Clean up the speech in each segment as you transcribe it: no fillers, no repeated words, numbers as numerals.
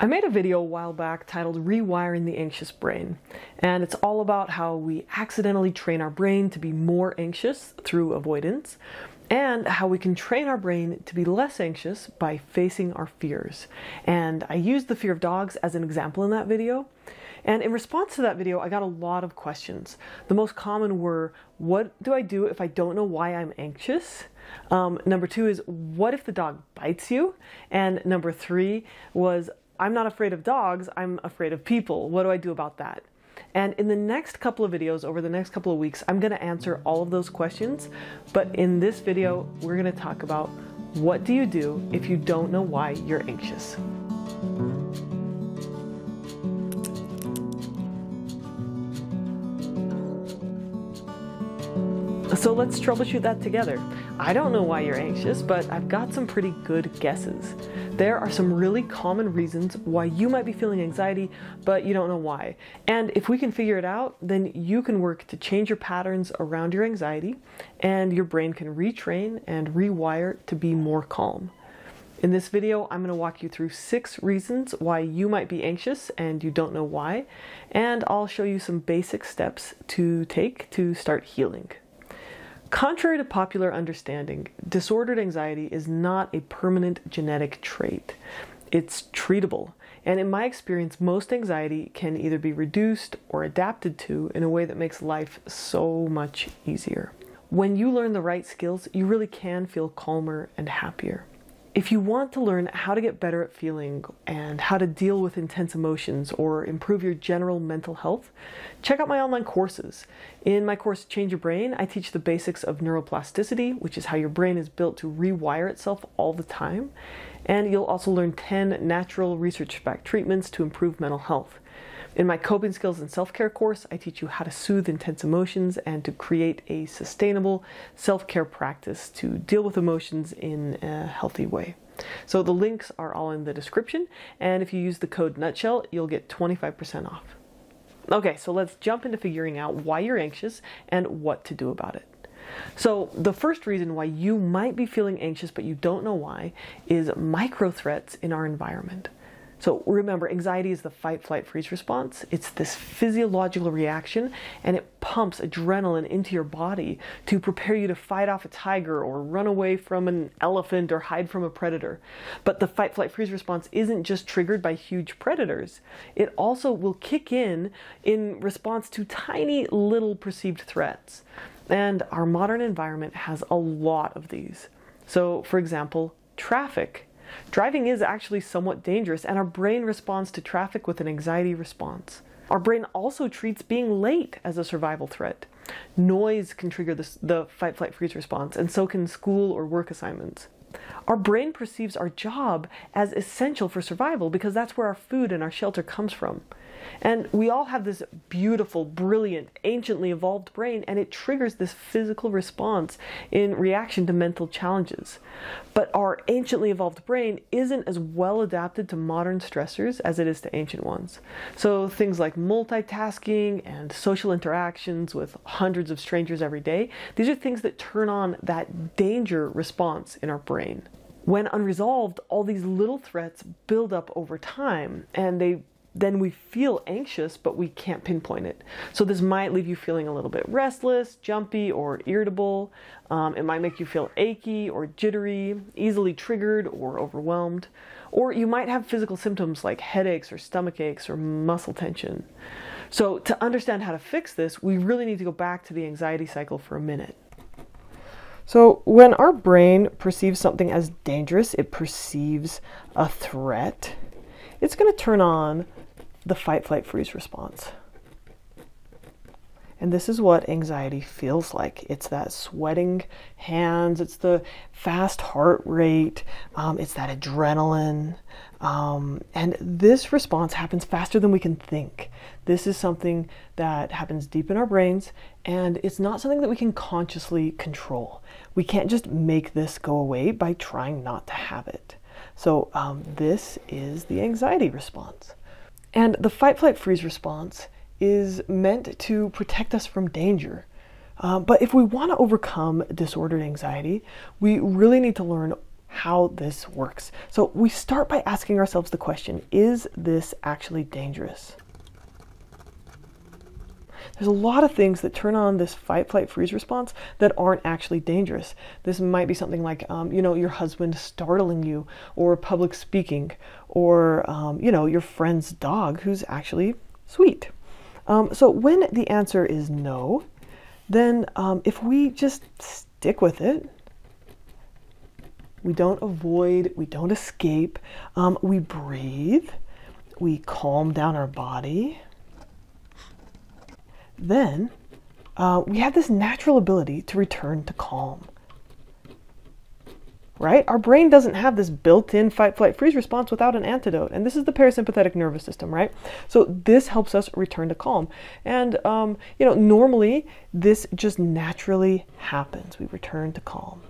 I made a video a while back titled Rewiring the Anxious Brain, and it's all about how we accidentally train our brain to be more anxious through avoidance, and how we can train our brain to be less anxious by facing our fears. And I used the fear of dogs as an example in that video. And in response to that video, I got a lot of questions. The most common were, what do I do if I don't know why I'm anxious? Number two is, what if the dog bites you? And number three was, I'm not afraid of dogs, I'm afraid of people. What do I do about that? And in the next couple of videos, over the next couple of weeks, I'm going to answer all of those questions. But in this video, we're going to talk about, what do you do if you don't know why you're anxious? So let's troubleshoot that together. I don't know why you're anxious, but I've got some pretty good guesses. There are some really common reasons why you might be feeling anxiety, but you don't know why. And if we can figure it out, then you can work to change your patterns around your anxiety, and your brain can retrain and rewire to be more calm. In this video, I'm going to walk you through 6 reasons why you might be anxious and you don't know why, and I'll show you some basic steps to take to start healing. Contrary to popular understanding, disordered anxiety is not a permanent genetic trait. It's treatable, and in my experience, most anxiety can either be reduced or adapted to in a way that makes life so much easier. When you learn the right skills, you really can feel calmer and happier. If you want to learn how to get better at feeling and how to deal with intense emotions or improve your general mental health, check out my online courses. In my course, Change Your Brain, I teach the basics of neuroplasticity, which is how your brain is built to rewire itself all the time. And you'll also learn 10 natural research-backed treatments to improve mental health. In my Coping Skills and Self-Care course, I teach you how to soothe intense emotions and to create a sustainable self-care practice to deal with emotions in a healthy way. So the links are all in the description, and if you use the code NUTSHELL, you'll get 25% off. Okay, so let's jump into figuring out why you're anxious and what to do about it. So the first reason why you might be feeling anxious but you don't know why is microthreats in our environment. So remember, anxiety is the fight, flight, freeze response. It's this physiological reaction, and it pumps adrenaline into your body to prepare you to fight off a tiger or run away from an elephant or hide from a predator. But the fight, flight, freeze response isn't just triggered by huge predators. It also will kick in response to tiny little perceived threats. And our modern environment has a lot of these. So, for example, traffic. Driving is actually somewhat dangerous, and our brain responds to traffic with an anxiety response. Our brain also treats being late as a survival threat. Noise can trigger the fight, flight, freeze response, and so can school or work assignments. Our brain perceives our job as essential for survival because that's where our food and our shelter comes from. And we all have this beautiful, brilliant, anciently evolved brain, and it triggers this physical response in reaction to mental challenges. But our anciently evolved brain isn't as well adapted to modern stressors as it is to ancient ones. So things like multitasking and social interactions with hundreds of strangers every day, these are things that turn on that danger response in our brain. When unresolved, all these little threats build up over time, and then we feel anxious, but we can't pinpoint it. So this might leave you feeling a little bit restless, jumpy, or irritable. It might make you feel achy or jittery, easily triggered or overwhelmed. Or you might have physical symptoms like headaches or stomach aches or muscle tension. So to understand how to fix this, we really need to go back to the anxiety cycle for a minute. So when our brain perceives something as dangerous, it perceives a threat, it's going to turn on the fight, flight, freeze response. And this is what anxiety feels like. It's that sweating hands, it's the fast heart rate, it's that adrenaline. And this response happens faster than we can think. This is something that happens deep in our brains, and it's not something that we can consciously control. We can't just make this go away by trying not to have it. So this is the anxiety response. And the fight, flight, freeze response is meant to protect us from danger. But if we want to overcome disordered anxiety, we really need to learn how this works. So we start by asking ourselves the question, is this actually dangerous? There's a lot of things that turn on this fight, flight, freeze response that aren't actually dangerous. This might be something like, your husband startling you, or public speaking, or, your friend's dog who's actually sweet. So when the answer is no, then if we just stick with it, we don't avoid, we don't escape, we breathe, we calm down our body, then we have this natural ability to return to calm, right? Our brain doesn't have this built-in fight, flight, freeze response without an antidote. And this is the parasympathetic nervous system, right? So this helps us return to calm. And, normally this just naturally happens. We return to calm.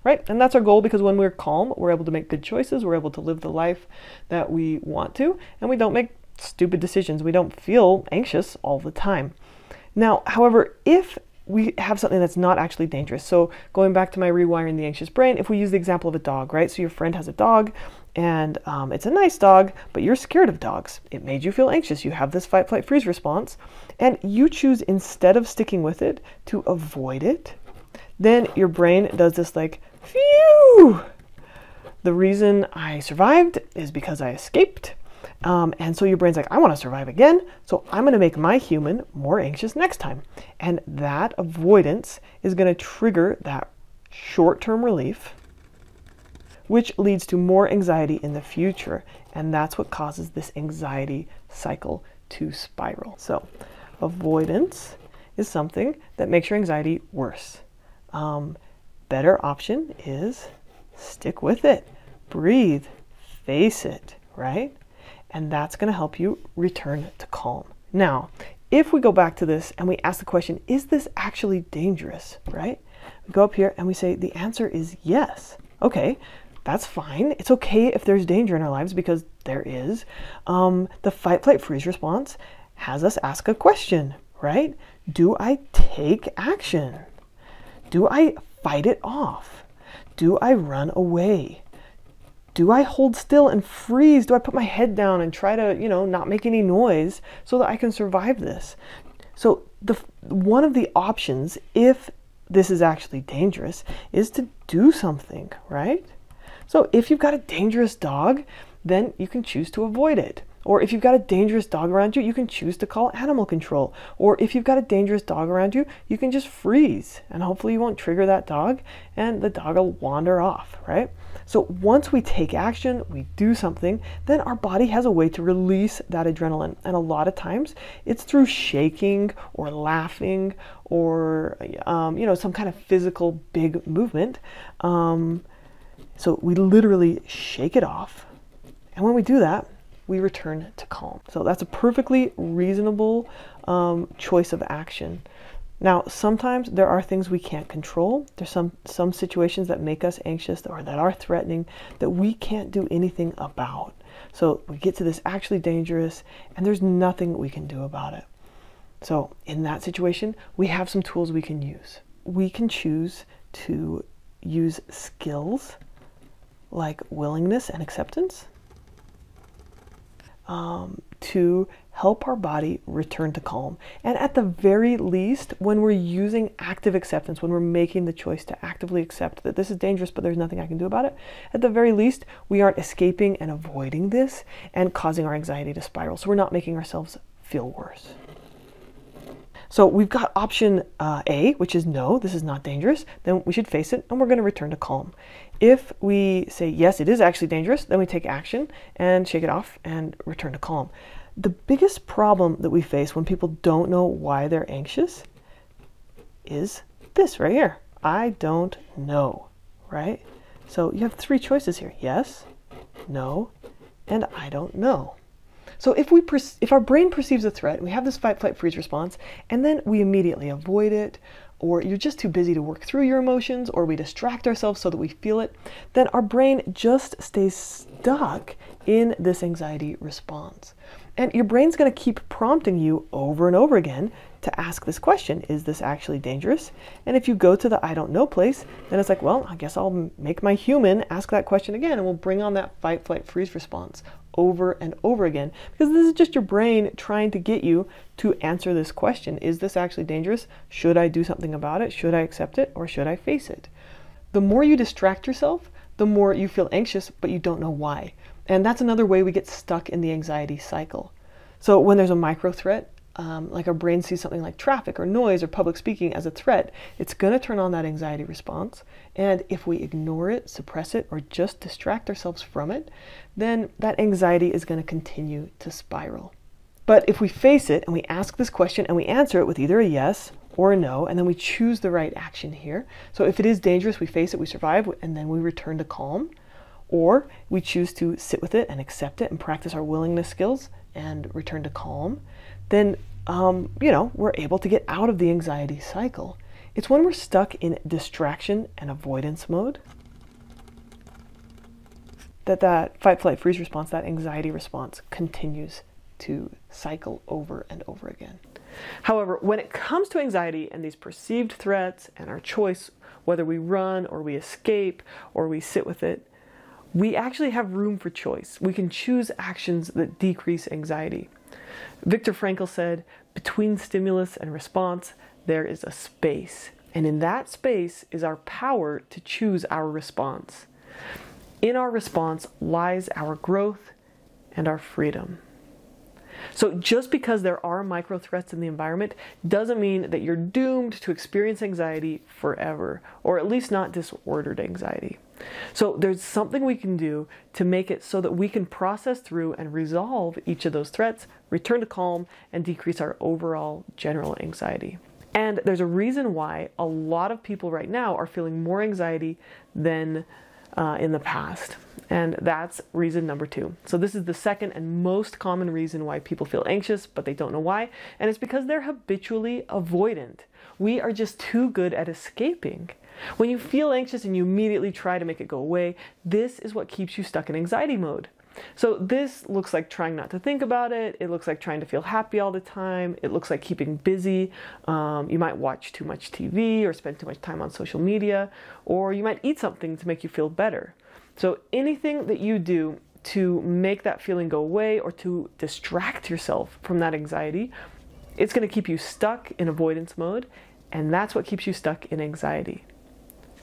Right? And that's our goal, because when we're calm, we're able to make good choices. We're able to live the life that we want to, and we don't make stupid decisions. We don't feel anxious all the time. Now, however, if we have something that's not actually dangerous, so going back to my rewiring the anxious brain, if we use the example of a dog, right? So your friend has a dog, and it's a nice dog, but you're scared of dogs. It made you feel anxious. You have this fight, flight, freeze response, and you choose, instead of sticking with it, to avoid it. Then your brain does this like, phew! The reason I survived is because I escaped. And so your brain's like, I want to survive again, so I'm going to make my human more anxious next time. And that avoidance is going to trigger that short-term relief, which leads to more anxiety in the future. And that's what causes this anxiety cycle to spiral. So avoidance is something that makes your anxiety worse. Better option is stick with it, breathe, face it, right? And that's going to help you return to calm. Now, if we go back to this and we ask the question, is this actually dangerous, right? We go up here and we say the answer is yes. Okay, that's fine. It's okay if there's danger in our lives, because there is. The fight, flight, freeze response has us ask a question, right? Do I take action? Do I fight it off? Do I run away? Do I hold still and freeze? Do I put my head down and try to, not make any noise so that I can survive this? So one of the options, if this is actually dangerous, is to do something, right? So if you've got a dangerous dog, then you can choose to avoid it. Or if you've got a dangerous dog around you, you can choose to call animal control. Or if you've got a dangerous dog around you, you can just freeze, and hopefully you won't trigger that dog and the dog will wander off, right? So once we take action, we do something, then our body has a way to release that adrenaline. And a lot of times it's through shaking or laughing or, some kind of physical big movement. So we literally shake it off. And when we do that, we return to calm. So that's a perfectly reasonable choice of action. Now, sometimes there are things we can't control. There's some situations that make us anxious or that are threatening that we can't do anything about. So we get to this actually dangerous, and there's nothing we can do about it. So in that situation, we have some tools we can use. We can choose to use skills like willingness and acceptance to help our body return to calm. And at the very least, when we're using active acceptance, when we're making the choice to actively accept that this is dangerous, but there's nothing I can do about it, at the very least, we aren't escaping and avoiding this and causing our anxiety to spiral. So we're not making ourselves feel worse. So we've got option A, which is no, this is not dangerous. Then we should face it, and we're going to return to calm. If we say, yes, it is actually dangerous, then we take action and shake it off and return to calm. The biggest problem that we face when people don't know why they're anxious is this right here. I don't know, right? So you have three choices here. Yes, no, and I don't know. So if our brain perceives a threat, we have this fight, flight, freeze response, and then we immediately avoid it, or you're just too busy to work through your emotions, or we distract ourselves so that we feel it, then our brain just stays stuck in this anxiety response. And your brain's going to keep prompting you over and over again to ask this question, is this actually dangerous? And if you go to the I don't know place, then it's like, well, I guess I'll make my human ask that question again, and we'll bring on that fight, flight, freeze response over and over again, because this is just your brain trying to get you to answer this question. Is this actually dangerous? Should I do something about it? Should I accept it, or should I face it? The more you distract yourself, the more you feel anxious, but you don't know why. And that's another way we get stuck in the anxiety cycle. So when there's a micro threat, like our brain sees something like traffic or noise or public speaking as a threat, it's going to turn on that anxiety response. And if we ignore it, suppress it, or just distract ourselves from it, then that anxiety is going to continue to spiral. But if we face it and we ask this question and we answer it with either a yes or a no, and then we choose the right action here. So if it is dangerous, we face it, we survive, and then we return to calm. Or we choose to sit with it and accept it and practice our willingness skills and return to calm. Then, we're able to get out of the anxiety cycle. It's when we're stuck in distraction and avoidance mode that fight, flight, freeze response, that anxiety response continues to cycle over and over again. However, when it comes to anxiety and these perceived threats and our choice, whether we run or we escape or we sit with it, we actually have room for choice. We can choose actions that decrease anxiety. Viktor Frankl said, between stimulus and response, there is a space. And in that space is our power to choose our response. In our response lies our growth and our freedom. So just because there are micro threats in the environment doesn't mean that you're doomed to experience anxiety forever, or at least not disordered anxiety. So there's something we can do to make it so that we can process through and resolve each of those threats, return to calm, and decrease our overall general anxiety. And there's a reason why a lot of people right now are feeling more anxiety than in the past. And that's reason number 2. So this is the second and most common reason why people feel anxious, but they don't know why. And it's because they're habitually avoidant. We are just too good at escaping. When you feel anxious and you immediately try to make it go away, this is what keeps you stuck in anxiety mode. So this looks like trying not to think about it. It looks like trying to feel happy all the time. It looks like keeping busy. You might watch too much TV or spend too much time on social media, or you might eat something to make you feel better. So anything that you do to make that feeling go away or to distract yourself from that anxiety, it's going to keep you stuck in avoidance mode, and that's what keeps you stuck in anxiety.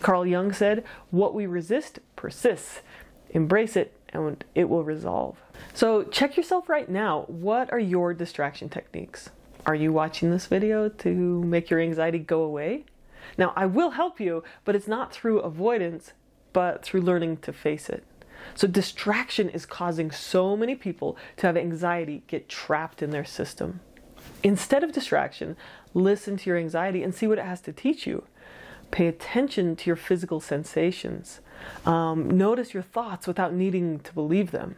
Carl Jung said, what we resist persists. Embrace it and it will resolve. So check yourself right now. What are your distraction techniques? Are you watching this video to make your anxiety go away? Now, I will help you, but it's not through avoidance, but through learning to face it. So distraction is causing so many people to have anxiety get trapped in their system. Instead of distraction, listen to your anxiety and see what it has to teach you. Pay attention to your physical sensations. Notice your thoughts without needing to believe them.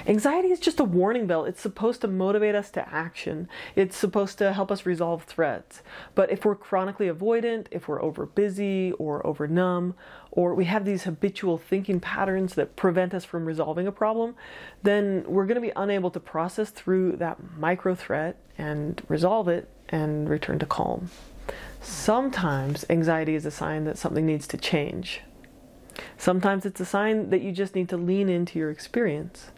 Anxiety is just a warning bell. It's supposed to motivate us to action. It's supposed to help us resolve threats. But if we're chronically avoidant, if we're over busy or over numb, or we have these habitual thinking patterns that prevent us from resolving a problem, then we're going to be unable to process through that micro threat and resolve it and return to calm. Sometimes anxiety is a sign that something needs to change. Sometimes it's a sign that you just need to lean into your experience.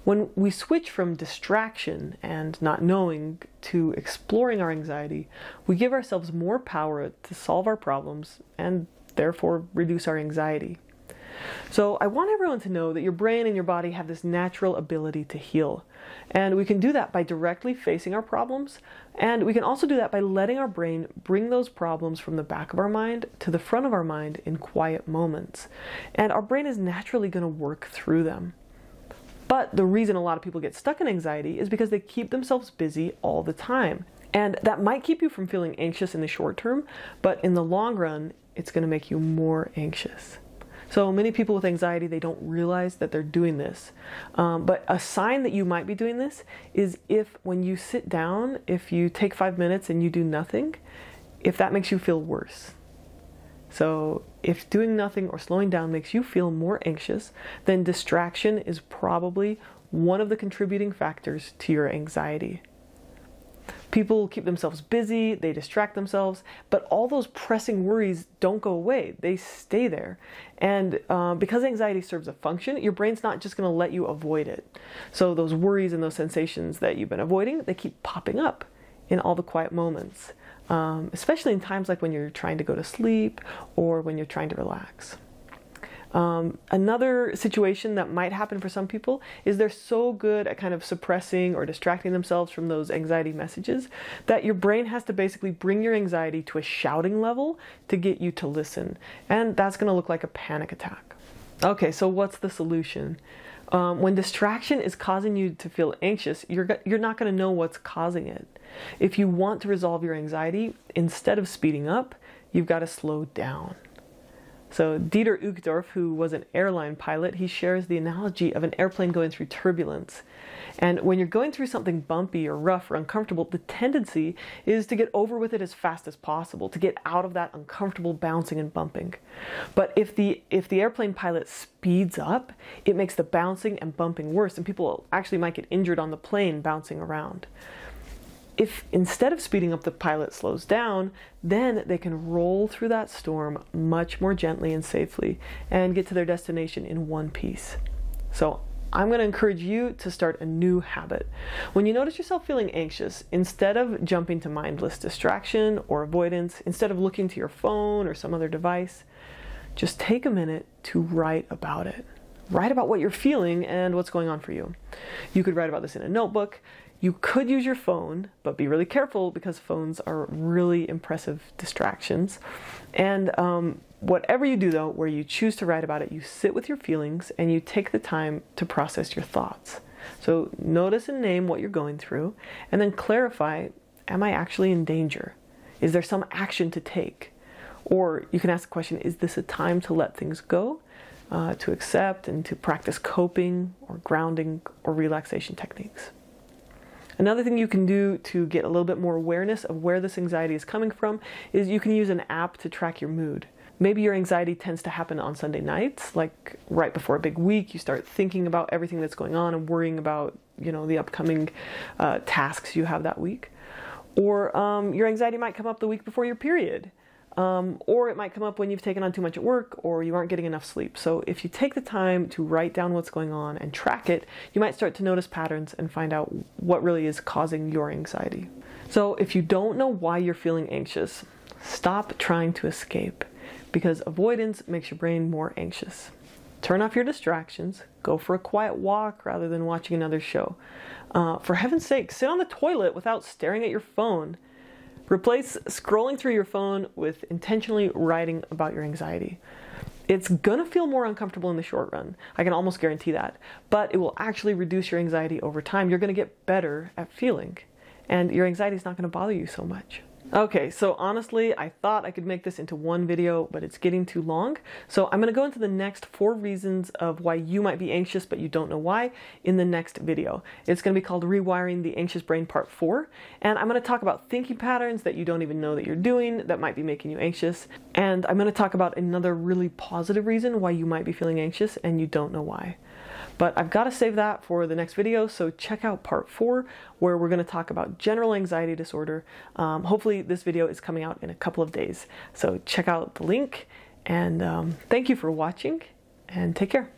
When we switch from distraction and not knowing to exploring our anxiety, we give ourselves more power to solve our problems and therefore reduce our anxiety. So I want everyone to know that your brain and your body have this natural ability to heal. And we can do that by directly facing our problems. And we can also do that by letting our brain bring those problems from the back of our mind to the front of our mind in quiet moments. And our brain is naturally going to work through them. But the reason a lot of people get stuck in anxiety is because they keep themselves busy all the time. And that might keep you from feeling anxious in the short term, but in the long run, it's going to make you more anxious. So many people with anxiety, they don't realize that they're doing this. But a sign that you might be doing this is if when you sit down, if you take 5 minutes and you do nothing, if that makes you feel worse. So if doing nothing or slowing down makes you feel more anxious, then distraction is probably one of the contributing factors to your anxiety. People keep themselves busy, they distract themselves, but all those pressing worries don't go away. They stay there. And because anxiety serves a function, your brain's not just going to let you avoid it. So those worries and those sensations that you've been avoiding, they keep popping up in all the quiet moments, especially in times like when you're trying to go to sleep or when you're trying to relax. Another situation that might happen for some people is they're so good at kind of suppressing or distracting themselves from those anxiety messages that your brain has to basically bring your anxiety to a shouting level to get you to listen. And that's going to look like a panic attack. Okay, so what's the solution? When distraction is causing you to feel anxious, you're not going to know what's causing it. If you want to resolve your anxiety, instead of speeding up, you've got to slow down. So Dieter Uchtdorf, who was an airline pilot, he shares the analogy of an airplane going through turbulence. And when you're going through something bumpy or rough or uncomfortable, the tendency is to get over with it as fast as possible, to get out of that uncomfortable bouncing and bumping. But if the airplane pilot speeds up, it makes the bouncing and bumping worse, and people actually might get injured on the plane bouncing around. If instead of speeding up, the pilot slows down, then they can roll through that storm much more gently and safely and get to their destination in one piece. So I'm going to encourage you to start a new habit. When you notice yourself feeling anxious, instead of jumping to mindless distraction or avoidance, instead of looking to your phone or some other device, just take a minute to write about it. Write about what you're feeling and what's going on for you. You could write about this in a notebook. You could use your phone, but be really careful because phones are really impressive distractions. And whatever you do though, where you choose to write about it, you sit with your feelings and you take the time to process your thoughts. So notice and name what you're going through and then clarify, am I actually in danger? Is there some action to take? Or you can ask the question, is this a time to let things go, to accept and to practice coping or grounding or relaxation techniques? Another thing you can do to get a little bit more awareness of where this anxiety is coming from is you can use an app to track your mood. Maybe your anxiety tends to happen on Sunday nights, like right before a big week, you start thinking about everything that's going on and worrying about, the upcoming tasks you have that week. Or your anxiety might come up the week before your period. Or it might come up when you've taken on too much at work or you aren't getting enough sleep. So if you take the time to write down what's going on and track it, you might start to notice patterns and find out what really is causing your anxiety. So if you don't know why you're feeling anxious, stop trying to escape, because avoidance makes your brain more anxious. Turn off your distractions, go for a quiet walk rather than watching another show. For heaven's sake, sit on the toilet without staring at your phone. Replace scrolling through your phone with intentionally writing about your anxiety. It's gonna feel more uncomfortable in the short run. I can almost guarantee that. But it will actually reduce your anxiety over time. You're gonna get better at feeling. And your anxiety is not gonna bother you so much. Okay, so honestly, I thought I could make this into one video, but it's getting too long. So I'm gonna go into the next 4 reasons of why you might be anxious, but you don't know why, in the next video. It's gonna be called Rewiring the Anxious Brain Part 4. And I'm gonna talk about thinking patterns that you don't even know that you're doing that might be making you anxious. And I'm gonna talk about another really positive reason why you might be feeling anxious and you don't know why. But I've got to save that for the next video, so check out part 4, where we're going to talk about general anxiety disorder. Hopefully this video is coming out in a couple of days. So check out the link, and thank you for watching, and take care.